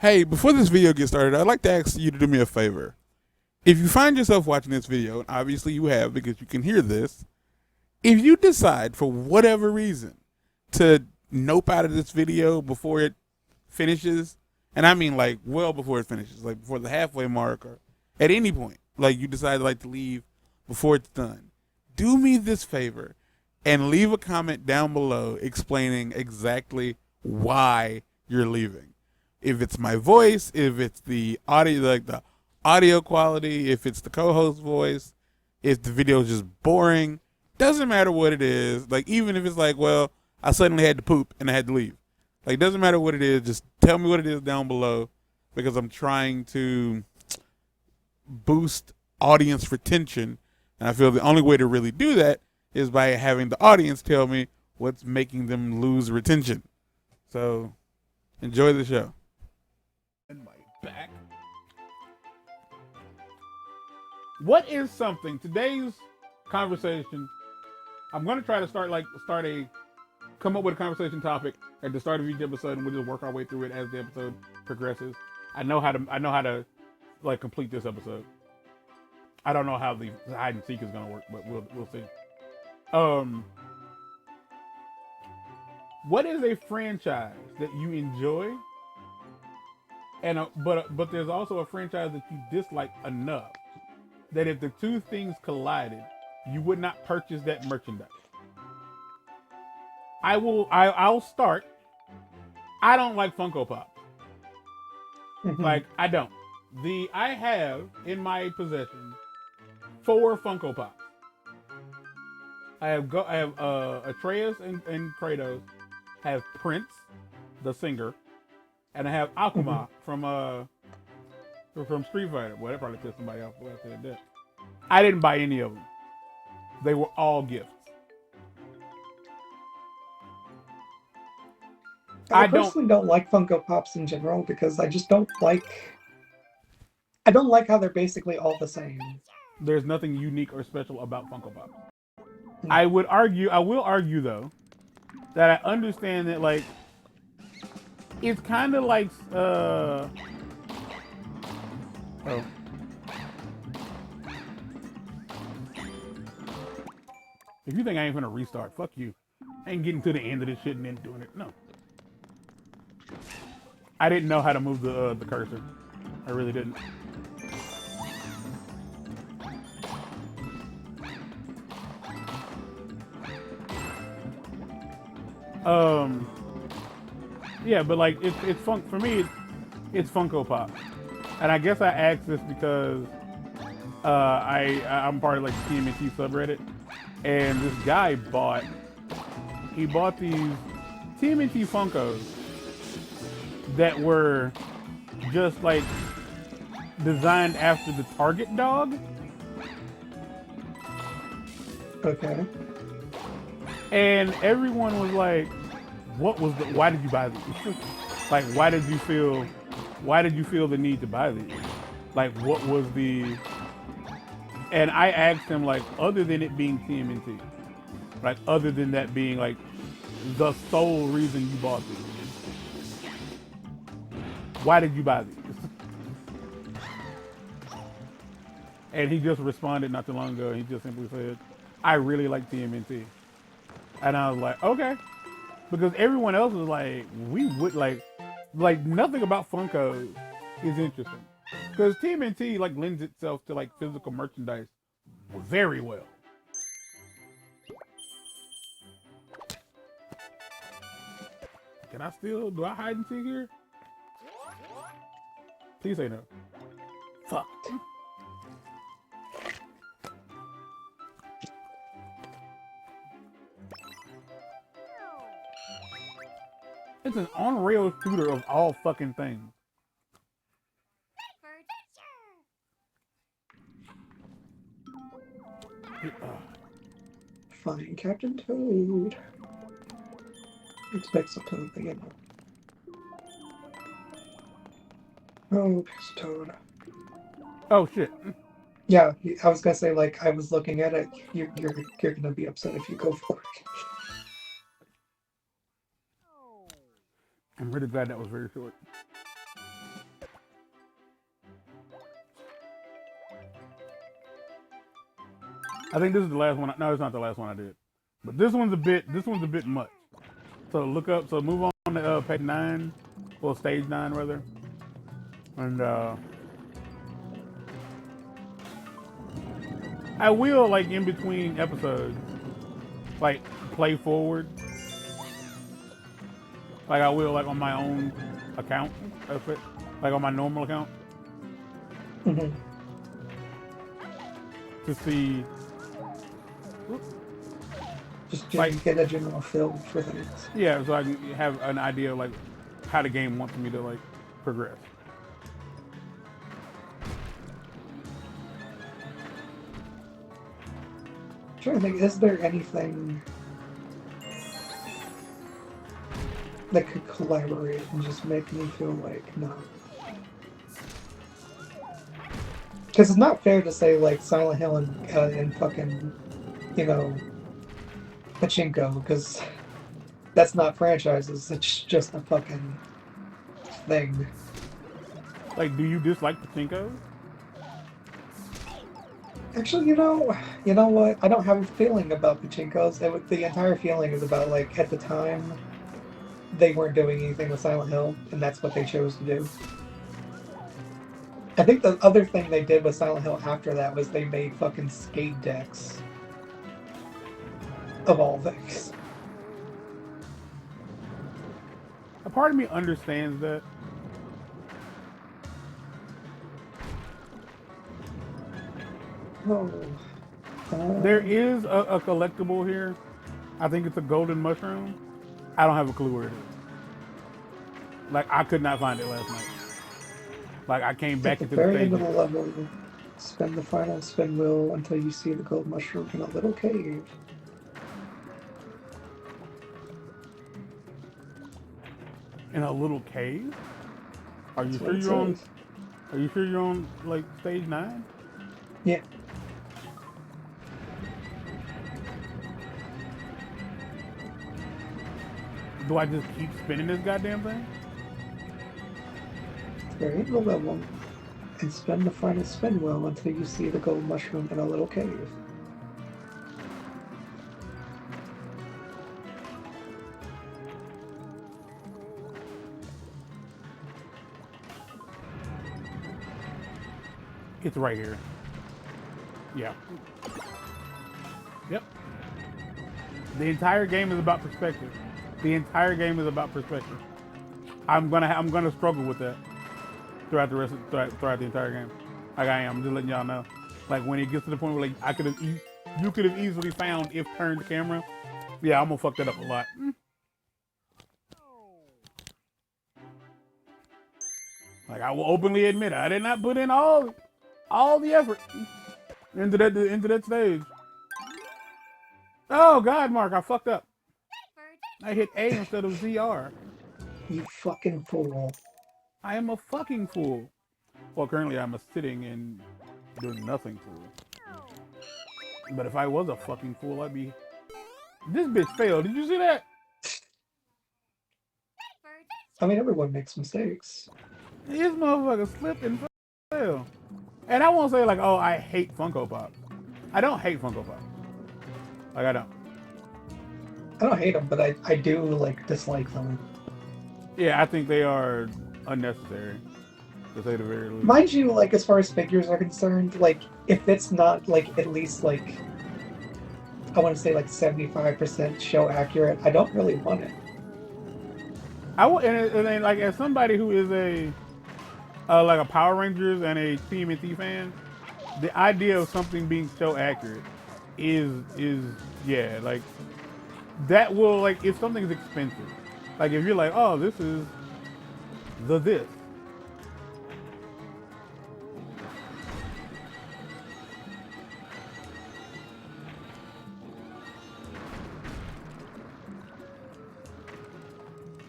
Hey, before this video gets started, I'd like to ask you to do me a favor. If you find yourself watching this video, and obviously you have because you can hear this, if you decide for whatever reason to nope out of this video before it finishes, and I mean like well before it finishes, like before the halfway mark or at any point, like you decide like to leave before it's done, do me this favor and leave a comment down below explaining exactly why you're leaving. If it's my voice, if it's the audio, like the audio quality, if it's the co-host voice, if the video is just boring, doesn't matter what it is. Like even if it's like, well, I suddenly had to poop and I had to leave. Like doesn't matter what it is, just tell me what it is down below because I'm trying to boost audience retention. And I feel the only way to really do that is by having the audience tell me what's making them lose retention. So enjoy the show. And my back. What is something today's conversation? I'm gonna try to come up with a conversation topic at the start of each episode, and we'll just work our way through it as the episode progresses. I know how to like complete this episode. I don't know how the hide and seek is gonna work, but we'll see. What is a franchise that you enjoy? And but there's also a franchise that you dislike enough that if the two things collided, you would not purchase that merchandise. I'll start. I don't like Funko Pop. Like I don't. I have in my possession 4 Funko Pops. I have Atreus and Kratos. I have Prince, the singer. And I have Akuma from Street Fighter. Well, that probably pissed somebody off when I said that. I didn't buy any of them. They were all gifts. I personally don't like Funko Pops in general because I just don't like. I don't like how they're basically all the same. There's nothing unique or special about Funko Pop. I will argue though, that I understand that like. It's kind of like, oh. If you think I ain't gonna restart, fuck you. I ain't getting to the end of this shit and then doing it. No. I didn't know how to move the cursor. I really didn't. Yeah, but like it's fun for me. It's Funko Pop, and I guess I asked this because I'm part of like the TMNT subreddit, and this guy bought these TMNT Funkos that were just like designed after the Target dog. Okay. And everyone was like, why did you buy these? Like, why did you feel the need to buy these? Like, what was the, and I asked him like, other than it being TMNT, like other than that being like the sole reason you bought these, why did you buy these? And he just responded not too long ago. He just simply said, I really like TMNT. And I was like, okay. Because everyone else was like, we would like nothing about Funko is interesting. Because TMNT like lends itself to like physical merchandise very well. Do I hide and seek here? Please say no. Fuck. It's an on-rail shooter of all fucking things. Fine, Captain Toad. Expect something again. Oh, Toad. Oh shit. Yeah, I was gonna say like I was looking at it. You're gonna be upset if you go for it. I'm really glad that was very short. I think this is the last one. No, it's not the last one I did. But this one's a bit much. So look up. So move on to page 9, or stage 9 rather, and I will like in between episodes, like play forward. Like I will like on my own account, like on my normal account, to see. Just Like- get a general feel for things. Yeah, so I can have an idea of like how the game wants me to like progress. I'm trying to think, is there anything that could collaborate and just make me feel like, no. Because it's not fair to say, like, Silent Hill and fucking, you know, Pachinko, because that's not franchises, it's just a fucking thing. Like, do you dislike Pachinko? Actually, you know what? I don't have a feeling about Pachinkos. The entire feeling is about, like, at the time, they weren't doing anything with Silent Hill, and that's what they chose to do. I think the other thing they did with Silent Hill after that was they made fucking skate decks. Of all things. A part of me understands that. Oh. There is a collectible here. I think it's a golden mushroom. I don't have a clue where it is. Like, I could not find it last night. Like, I came back At into the the very stage. end of the level, spin the final spin wheel until you see the gold mushroom in a little cave. In a little cave? Are you That's sure what it you're on? says. Are you sure you're on like stage 9? Yeah. Do I just keep spinning this goddamn thing? Very end of the level, and spin the final spin wheel until you see the gold mushroom in a little cave. It's right here. Yeah. Yep. The entire game is about perspective. The entire game is about perspective. I'm gonna struggle with that throughout the entire game. Like I am. I'm just letting y'all know. Like when it gets to the point where like you could have easily found if turned the camera. Yeah, I'm gonna fuck that up a lot. Like I will openly admit I did not put in all the effort into that stage. Oh God, Mark, I fucked up. I hit A instead of ZR. You fucking fool. I am a fucking fool. Well, currently I'm a sitting and doing nothing fool. But if I was a fucking fool, I'd be... This bitch failed. Did you see that? I mean, everyone makes mistakes. This motherfucker slipped and fell. And I won't say like, oh, I hate Funko Pops. I don't hate Funko Pops. Like, I don't. I don't hate them, but I do, like, dislike them. Yeah, I think they are unnecessary, to say the very least. Mind you, like, as far as figures are concerned, like, if it's not, like, at least, like, I want to say, like, 75% show accurate, I don't really want it. And like, as somebody who is like a Power Rangers and a TMNT fan, the idea of something being so accurate is yeah, like, that will, like, if something's expensive, like if you're like, oh, this is this.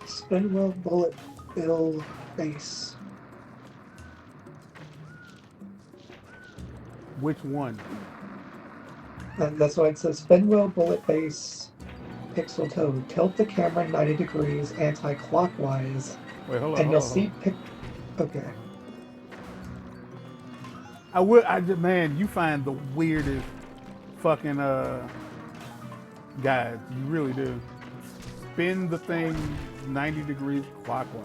Spinwell Bullet Bill Base. Which one? That's why it says Spinwell Bullet Base Pixel Toad. Tilt the camera 90 degrees anti-clockwise. Wait, hold on. And you'll see okay. Man, you find the weirdest fucking guys. You really do. Spin the thing 90 degrees clockwise.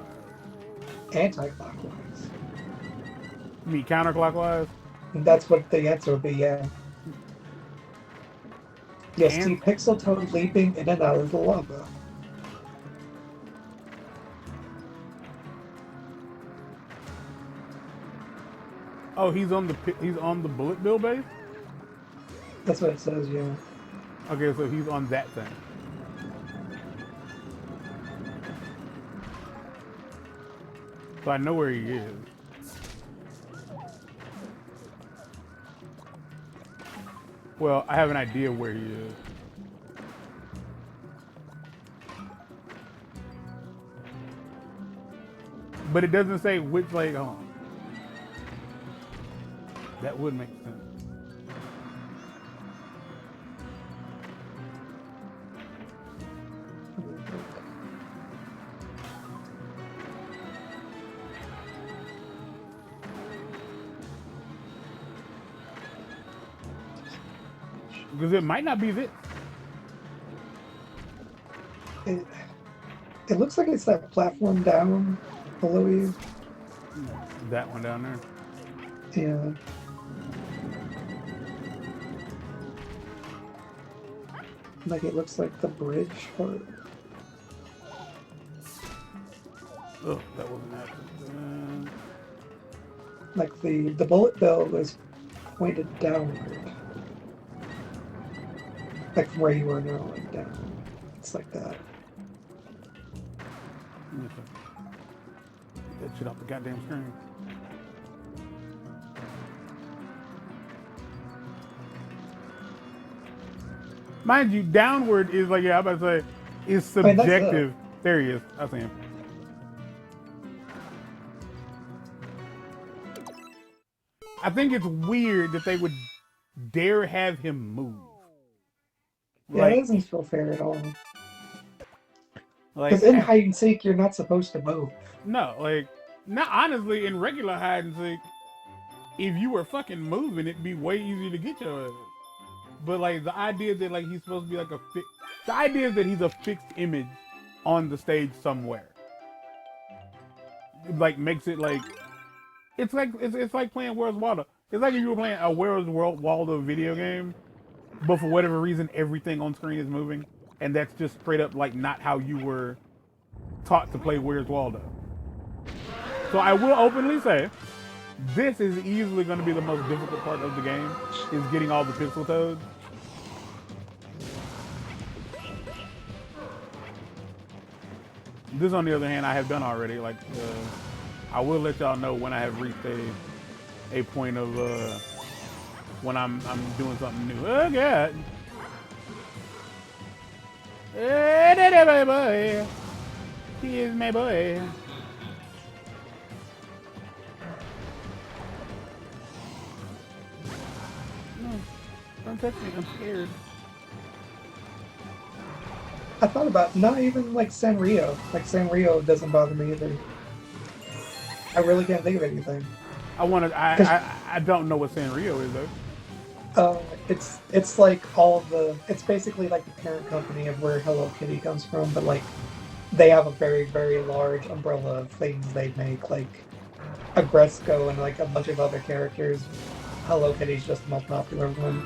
Anti-clockwise. You mean counterclockwise? And that's what the answer would be, yeah. Yes, And- see Pixel Toad leaping in and out of the lava. Oh, he's on the bullet bill base? That's what it says, yeah. Okay, so he's on that thing. So I know where he is. Well, I have an idea where he is. But it doesn't say which leg on. That would make sense. Because it might not be this. It looks like it's that platform down below you. That one down there. Yeah. Like it looks like the bridge part. Oh, that wasn't happening. Like the bullet bill is pointed downward. Like from where you are now, like down. It's like that. Get that shit off the goddamn screen. Mind you, downward is like, yeah, I'm about to say, is I mean, that's subjective. There he is. I see him. I think it's weird that they would dare have him move. Yeah, Like- it doesn't feel fair at all. Like, Because in hide and seek, you're not supposed to move. no, like, not honestly, in regular hide and seek, if you were fucking moving, it'd be way easier to get your ass. But like the idea that like he's supposed to be like the idea is that he's a fixed image on the stage somewhere. It, like makes it like it's like playing Where's Waldo. It's like if you were playing a Where's Waldo video game, but for whatever reason everything on screen is moving, and that's just straight up like not how you were taught to play Where's Waldo. So I will openly say, this is easily going to be the most difficult part of the game, is getting all the pixel toads. This, on the other hand, I have done already. Like, I will let y'all know when I have reached a point of when I'm doing something new. Oh God! Hey, my boy. He is my boy. No, don't touch me. I'm scared. I thought about not even like Sanrio. Like Sanrio doesn't bother me either. I really can't think of anything. I don't know what Sanrio is though. It's like all of the. It's basically like the parent company of where Hello Kitty comes from, but like they have a very, very large umbrella of things they make, like Agresco and like a bunch of other characters. Hello Kitty's just the most popular one.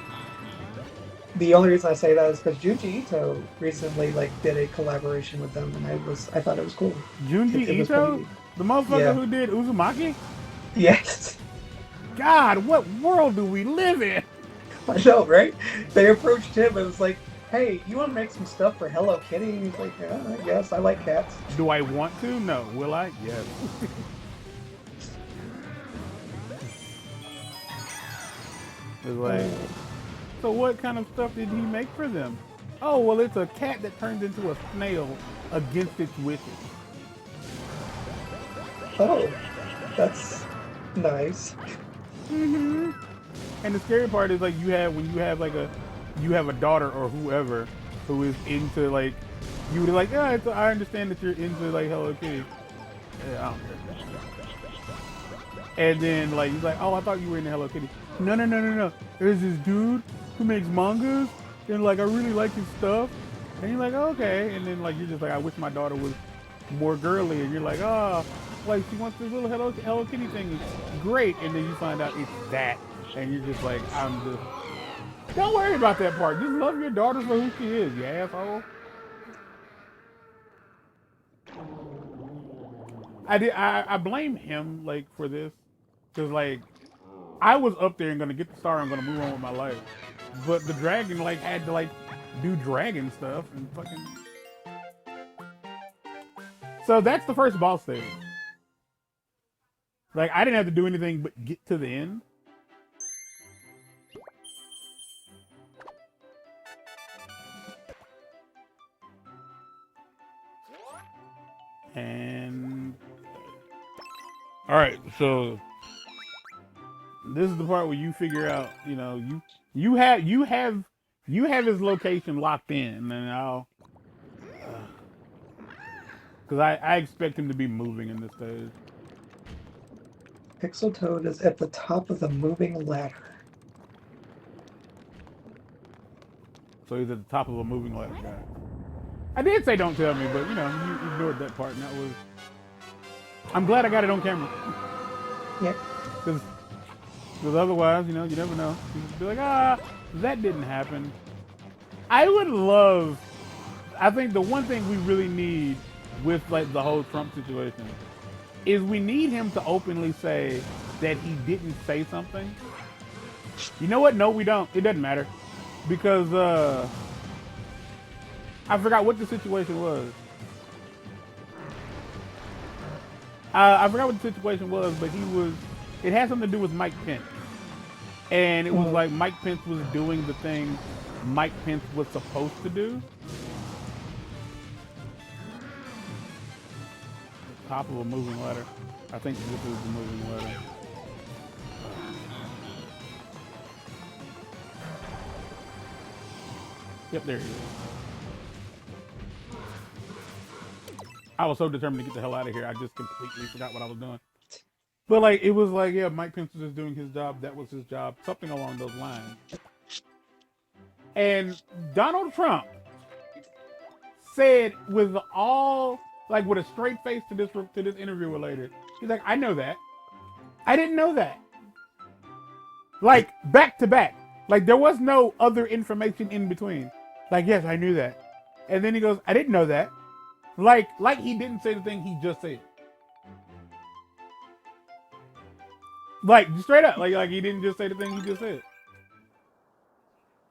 The only reason I say that is because Junji Ito recently like did a collaboration with them, and I thought it was cool. Junji It was Ito, pretty- the motherfucker Yeah. who did Uzumaki. Yes, God, what world do we live in? I know, right? They approached him and was like, "Hey, you want to make some stuff for Hello Kitty?" And he's like, "Yeah, I guess I like cats." Do I want to? No. Will I? Yes. It's like, so what kind of stuff did he make for them? Oh, well, it's a cat that turns into a snail against its wishes. Oh, that's nice. Mm-hmm. And the scary part is like when you have a daughter or whoever who is into like, you would be like, yeah, I understand that you're into like Hello Kitty. Yeah, I don't care. And then like he's like, oh, I thought you were into Hello Kitty. No. There's this dude who makes mangas, and like I really like his stuff. And you're like, okay. And then like you're just like, I wish my daughter was more girly. And you're like, oh, like she wants this little Hello Kitty thing. Great. And then you find out it's that, and you're just like, don't worry about that part. Just love your daughter for who she is, you asshole. I blame him like for this, because like I was up there and gonna get the star and gonna move on with my life, but the dragon like had to like do dragon stuff and fucking. So that's the first boss stage. Like I didn't have to do anything but get to the end. And all right, so this is the part where you figure out, you know, you have his location locked in, and I'll because I expect him to be moving in this stage. Pixel Toad is at the top of the moving ladder. So he's at the top of a moving ladder, guys. I did say don't tell me, but you know, you ignored that part, and that was. I'm glad I got it on camera. Yep. Because otherwise, you know, you never know. You'd be like, that didn't happen. I would love. I think the one thing we really need with like the whole Trump situation is we need him to openly say that he didn't say something. You know what? No, we don't. It doesn't matter. Because I forgot what the situation was. I forgot what the situation was, but it had something to do with Mike Pence. And it was like Mike Pence was doing the thing Mike Pence was supposed to do. Top of a moving ladder. I think this is the moving ladder. Yep, there he is. I was so determined to get the hell out of here, I just completely forgot what I was doing. But like, it was like, yeah, Mike Pence was just doing his job. That was his job. Something along those lines. And Donald Trump said with a straight face to this interviewer later, he's like, I know that. I didn't know that. Like, back to back. Like, there was no other information in between. Like, yes, I knew that. And then he goes, I didn't know that. Like he didn't say the thing he just said. Like, straight up. Like he didn't just say the thing he just said.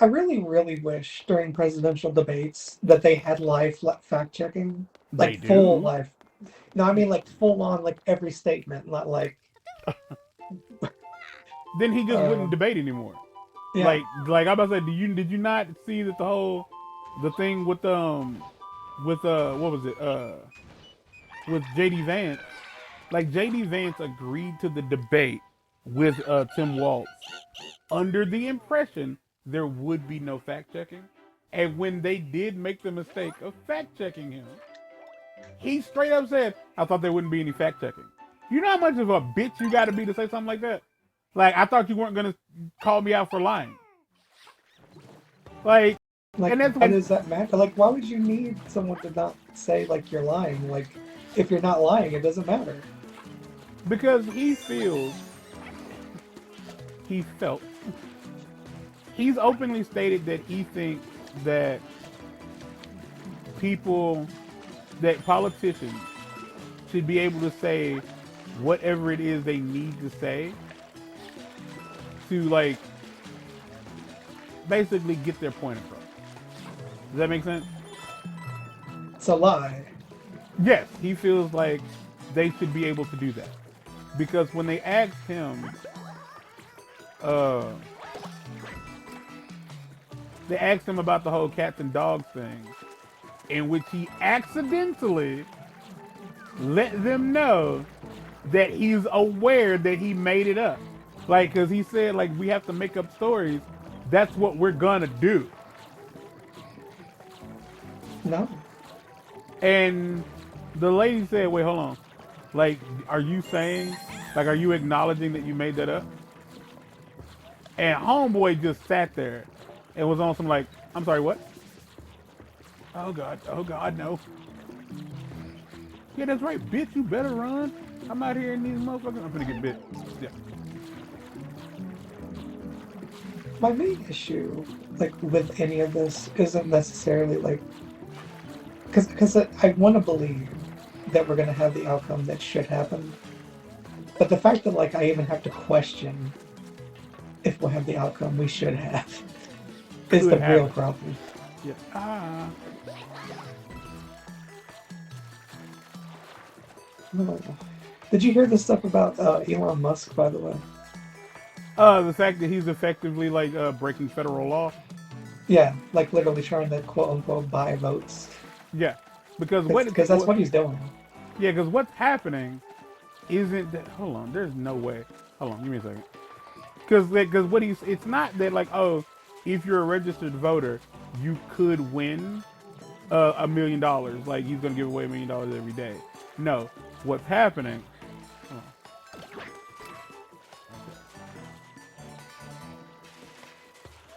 I really, really wish during presidential debates that they had live fact checking. Like full live. No, I mean like full on, like every statement, not like. Then he just wouldn't debate anymore. Yeah. Like I'm about to say, did you not see that the thing with what was it? With JD Vance, like JD Vance agreed to the debate with Tim Walz under the impression there would be no fact checking. And when they did make the mistake of fact checking him, he straight up said, I thought there wouldn't be any fact checking. You know how much of a bitch you gotta be to say something like that? Like, I thought you weren't gonna call me out for lying. Like, and that's why does that matter? Like, why would you need someone to not say like you're lying? Like, if you're not lying, it doesn't matter. Because he's openly stated that he thinks that politicians should be able to say whatever it is they need to say to like basically get their point across. Does that make sense? It's a lie. Yes, he feels like they should be able to do that. Because when they asked him, they asked him about the whole cats and dogs thing, in which he accidentally let them know that he's aware that he made it up. Like, because he said, like, we have to make up stories. That's what we're gonna do. No. And the lady said, wait, hold on. Like, are you acknowledging that you made that up? And homeboy just sat there It was on some like, I'm sorry, what? Oh God, no. Yeah, that's right, bitch, you better run. I'm out here in these motherfuckers. I'm gonna get bit. Yeah. My main issue, like with any of this, isn't necessarily like, because I want to believe that we're gonna have the outcome that should happen, but the fact that like I even have to question if we'll have the outcome we should have is Could the real happen. problem. Yeah. Ah. Oh. Did you hear this stuff about Elon Musk, by the way? The fact that he's effectively like breaking federal law. Yeah, like literally trying to quote unquote buy votes. Yeah. Because Because that's what he's doing. Yeah, because what's happening isn't that. Hold on, there's no way. Hold on, give me a second. Because what it's not that like, oh, if you're a registered voter, you could win $1 million. Like he's gonna give away $1 million every day. No, what's happening? Hold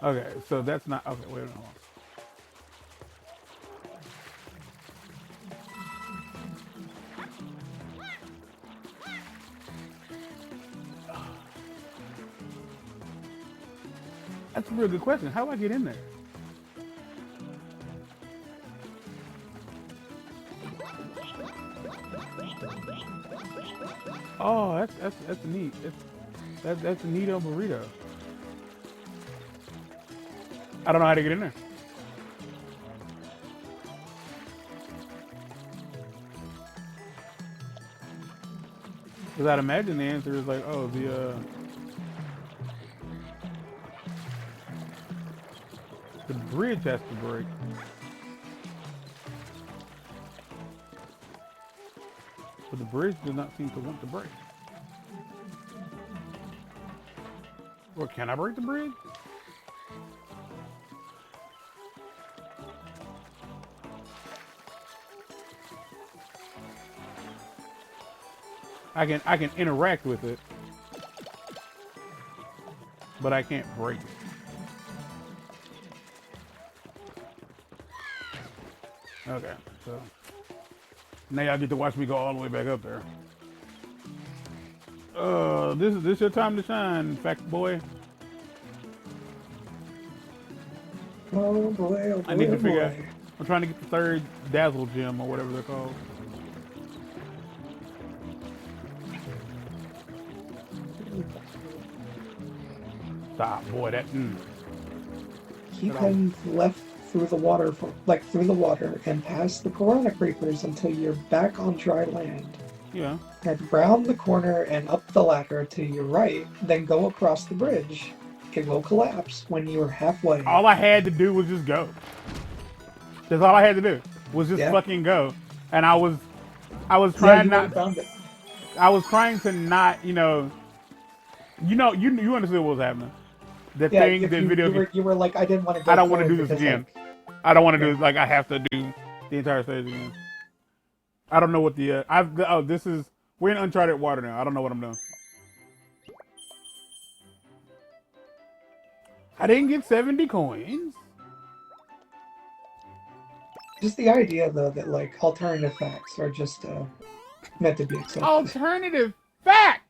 on. Okay, so that's not okay. Wait a minute. That's a real good question. How do I get in there? Oh, that's neat. That's a neato burrito. I don't know how to get in there. Because I'd imagine the answer is like, oh, the bridge has to break. But the bridge does not seem to want to break. Or can I break the bridge? I can interact with it, but I can't break it. Okay, so now y'all get to watch me go all the way back up there. This your time to shine, fact boy. Oh boy, oh boy, I need to figure out. boy. I'm trying to get the third dazzle gem or whatever they're called. Stop, boy. That. Keep heading left through the water, through the water, and past the piranha creepers until you're back on dry land. Yeah. Head round the corner and up the ladder to your right, then go across the bridge. It will collapse when you are halfway. All I had to do was just go. That's all I had to do was just Yeah. fucking go, and I was Yeah, trying you not. found it. I was trying to not, you understood what was happening. The Yeah, thing, the video. you were like, I didn't want to go I don't want to do forward this because, again. like, I don't want to do it. Like I have to do the entire stage again. I don't know what the this is. We're in uncharted water now. I don't know what I'm doing. I didn't get 70 coins. just the idea though that like alternative facts are just meant to be accepted. Alternative fact.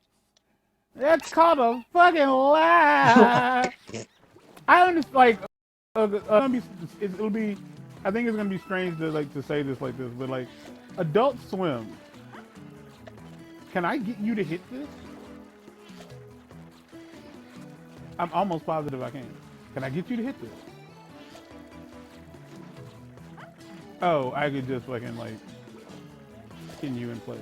That's called a fucking lie. I understand. Like, it'll be. I think it's gonna be strange to say this like this, but like, Adult Swim. Can I get you to hit this? I'm almost positive I can. Can I get you to hit this? Oh, I could just fucking like pin you in place.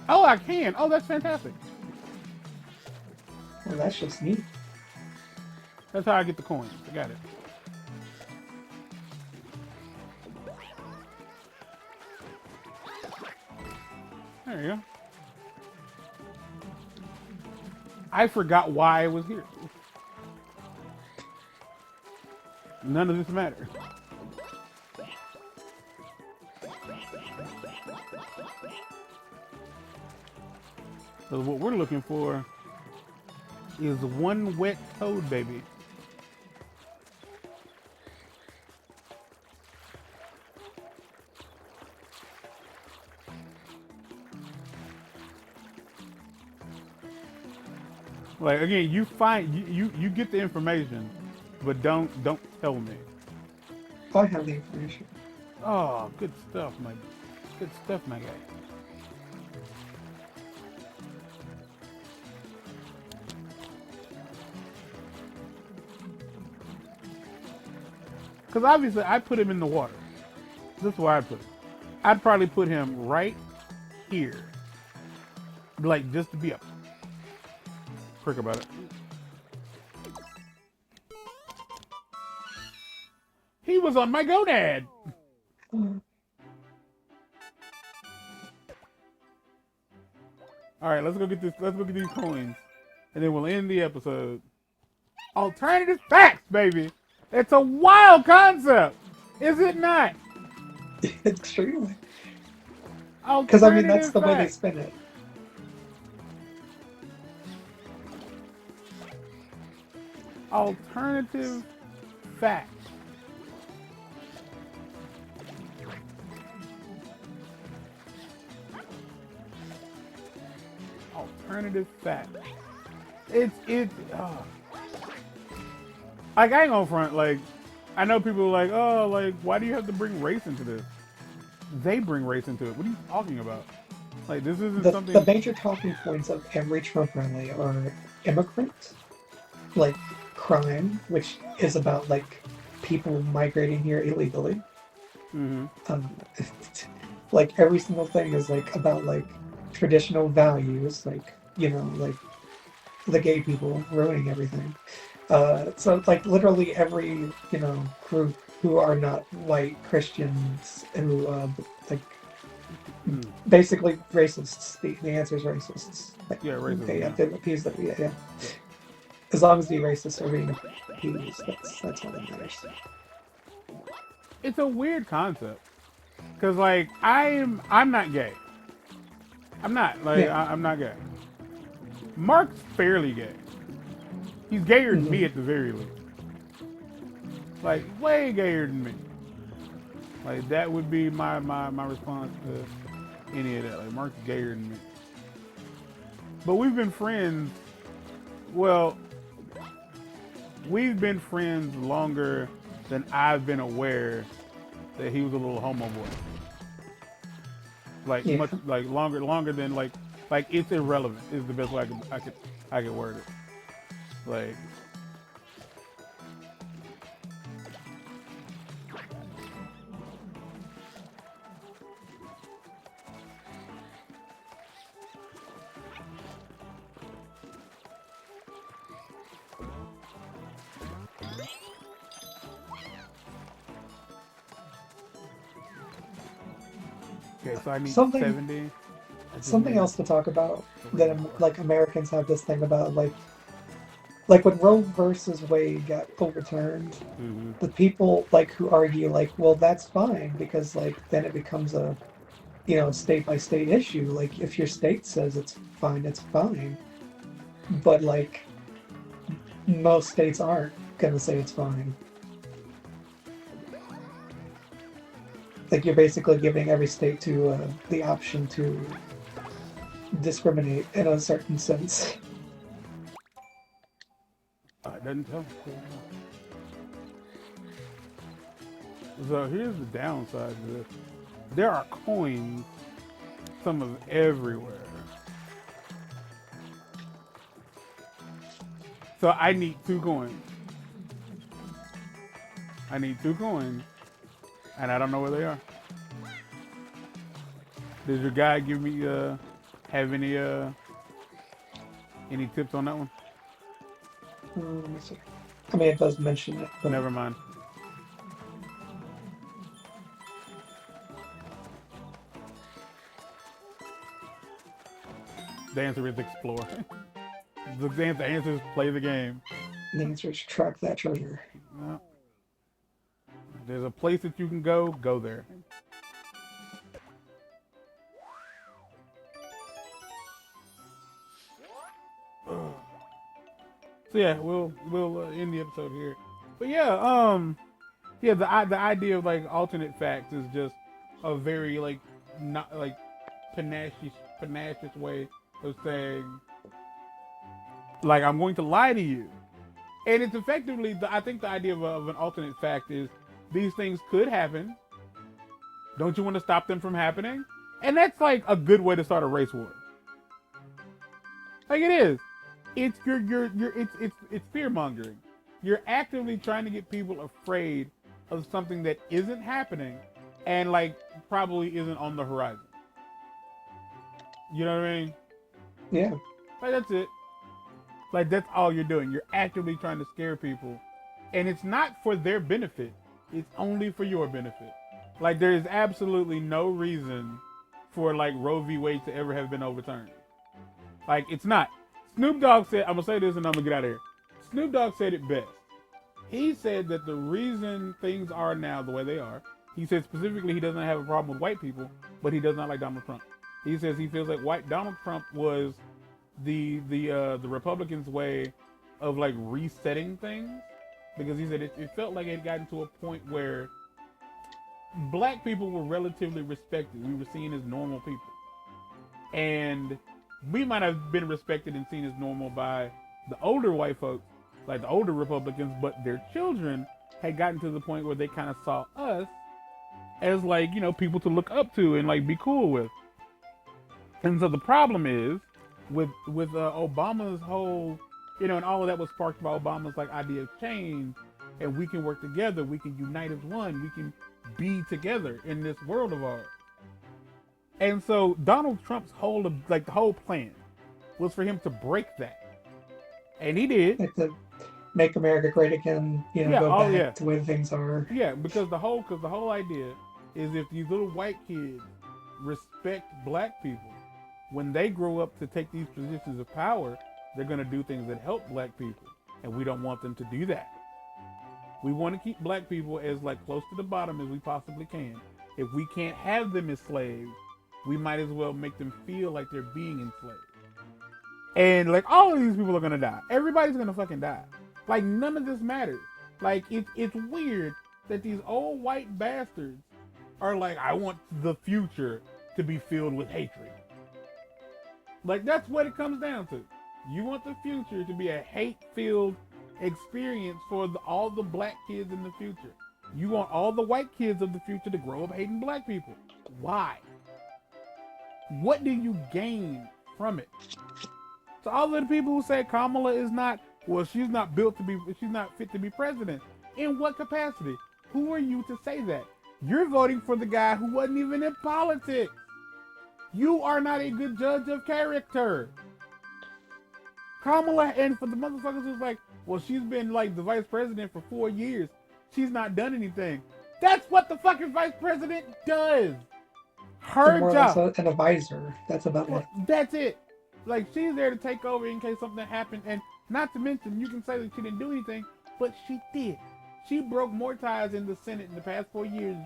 Oh, I can. Oh, that's fantastic. Well, that's just neat. That's how I get the coins. I got it. There you go. I forgot why I was here. None of this matters. So what we're looking for is one wet toad baby. Like again, you find you get the information, but don't tell me. I have the information. Oh, good stuff, my guy. Because obviously I put him in the water. This is where I put him. I'd probably put him right here. Like, just to be a prick about it. He was on my gonad. All right, let's go get this. Let's go get these coins, and then we'll end the episode. Alternative facts, baby. It's a wild concept, is it not? Extremely. Because I mean, that's the way they spin it. Alternative facts. Alternative facts. It's like, I ain't gonna front. Like, I know people are like, oh, like, why do you have to bring race into this? They bring race into it. What are you talking about? Like, this isn't something. The major talking points of every Trump rally are immigrant, like crime, which is about like people migrating here illegally. Mm-hmm. Like every single thing is like about like traditional values, like, you know, like the gay people ruining everything. So like literally every, you know, group who are not white Christians who like basically racists. The answer is racists. Like, Yeah, racists. They have to appease them. Yeah. As long as the racists are being appeased, that's all that matters. It's a weird concept, cause like I'm not gay. I'm not like Yeah. I'm not gay. Mark's fairly gay. He's gayer than me at the very least. Like way gayer than me. Like that would be my response to any of that. Like Mark's gayer than me. But we've been friends. Well, we've been friends longer than I've been aware that he was a little homo boy. Like much, like longer than like it's irrelevant is the best way I could word it. Like, okay, so I need 70. Something else to talk about that like Americans have this thing about like when Roe versus Wade got overturned, the people like who argue like, well, that's fine because like then it becomes a, you know, state by state issue. Like if your state says it's fine, but like most states aren't gonna say it's fine. Like you're basically giving every state to the option to discriminate in a certain sense. It doesn't tell. So here's the downside to this. There are coins, some of everywhere. So I need 2 coins. I need 2 coins, and I don't know where they are. Does your guy give me have any tips on that one? Let me see. I mean, it does mention it, but Never mind. The answer is explore. The answer is play the game. the answer is track that treasure. No. There's a place that you can go there. So yeah, we'll end the episode here. But yeah, the idea of like alternate facts is just a very like not like panache way of saying like I'm going to lie to you, and it's effectively I think the idea of an alternate fact is these things could happen. Don't you want to stop them from happening? And that's like a good way to start a race war. Like it is. It's it's fear mongering. You're actively trying to get people afraid of something that isn't happening and like probably isn't on the horizon. You know what I mean? Yeah. Like that's it. Like that's all you're doing. You're actively trying to scare people. And it's not for their benefit. It's only for your benefit. Like there is absolutely no reason for like Roe v. Wade to ever have been overturned. Like it's not. Snoop Dogg said, I'm gonna say this and I'm gonna get out of here. Snoop Dogg said it best. He said that the reason things are now the way they are, he said specifically he doesn't have a problem with white people, but he does not like Donald Trump. He says he feels like Donald Trump was the Republicans' way of like resetting things, because he said it felt like it had gotten to a point where black people were relatively respected. We were seen as normal people. And we might have been respected and seen as normal by the older white folks, like the older Republicans, but their children had gotten to the point where they kind of saw us as like, you know, people to look up to and like be cool with. And so the problem is with Obama's whole, you know, and all of that was sparked by Obama's like idea of change, and we can work together, we can unite as one, we can be together in this world of ours. And so Donald Trump's whole like the whole plan was for him to break that, and he did. Like to make America great again, you know, go back to where things are. Yeah, because the whole idea is if these little white kids respect black people, when they grow up to take these positions of power, they're going to do things that help black people, and we don't want them to do that. We want to keep black people as like close to the bottom as we possibly can. If we can't have them as slaves, we might as well make them feel like they're being enslaved. And like all of these people are gonna die. Everybody's gonna fucking die. Like none of this matters. Like it's weird that these old white bastards are like, I want the future to be filled with hatred. Like that's what it comes down to. You want the future to be a hate-filled experience for all the black kids in the future. You want all the white kids of the future to grow up hating black people. Why? What do you gain from it? So all of the people who say Kamala is not, well, she's not fit to be president. In what capacity? Who are you to say that? You're voting for the guy who wasn't even in politics. You are not a good judge of character. Kamala, and for the motherfuckers who's like, well, she's been like the vice president for 4 years. She's not done anything. That's what the fucking vice president does. Her job. An advisor. That's about it. That's it. Like she's there to take over in case something happened, and not to mention you can say that she didn't do anything, but she did. She broke more ties in the Senate in the past 4 years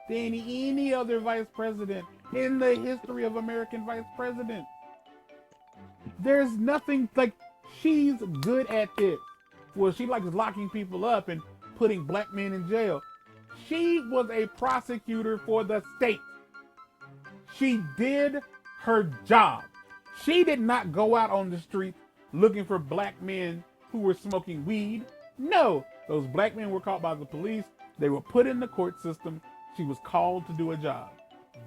than any other vice president in the history of American vice presidents. There's nothing like she's good at this. Well, she likes locking people up and putting black men in jail. She was a prosecutor for the state. She did her job. She did not go out on the street looking for black men who were smoking weed. No, those black men were caught by the police. They were put in the court system. She was called to do a job.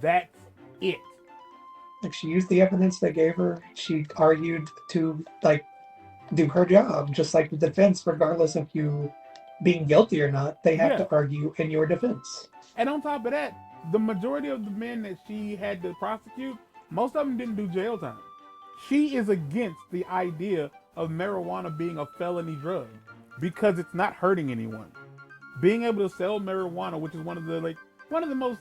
That's it. Like she used the evidence they gave her. She argued to like do her job, just like the defense, regardless of you being guilty or not. They have to argue in your defense. And on top of that, the majority of the men that she had to prosecute, most of them didn't do jail time. She is against the idea of marijuana being a felony drug because it's not hurting anyone. Being able to sell marijuana, which is one of the most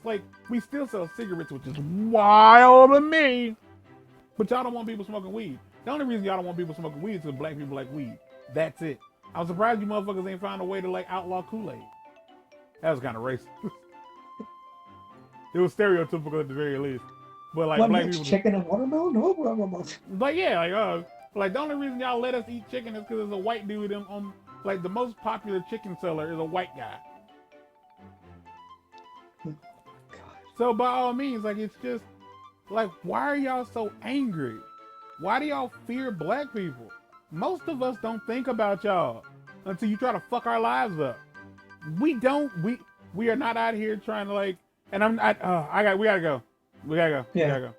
we still sell cigarettes, which is wild to me. But y'all don't want people smoking weed. The only reason y'all don't want people smoking weed is because black people like weed. That's it. I'm surprised you motherfuckers ain't found a way to outlaw Kool-Aid. That was kind of racist. It was stereotypical at the very least. But black people, chicken and watermelon? yeah, Like the only reason y'all let us eat chicken is because there's a white dude on like the most popular chicken seller is a white guy. God. So by all means, like it's just like why are y'all so angry? Why do y'all fear black people? Most of us don't think about y'all until you try to fuck our lives up. We are not out here trying to like. And we gotta go. We gotta go. Yeah. We gotta go.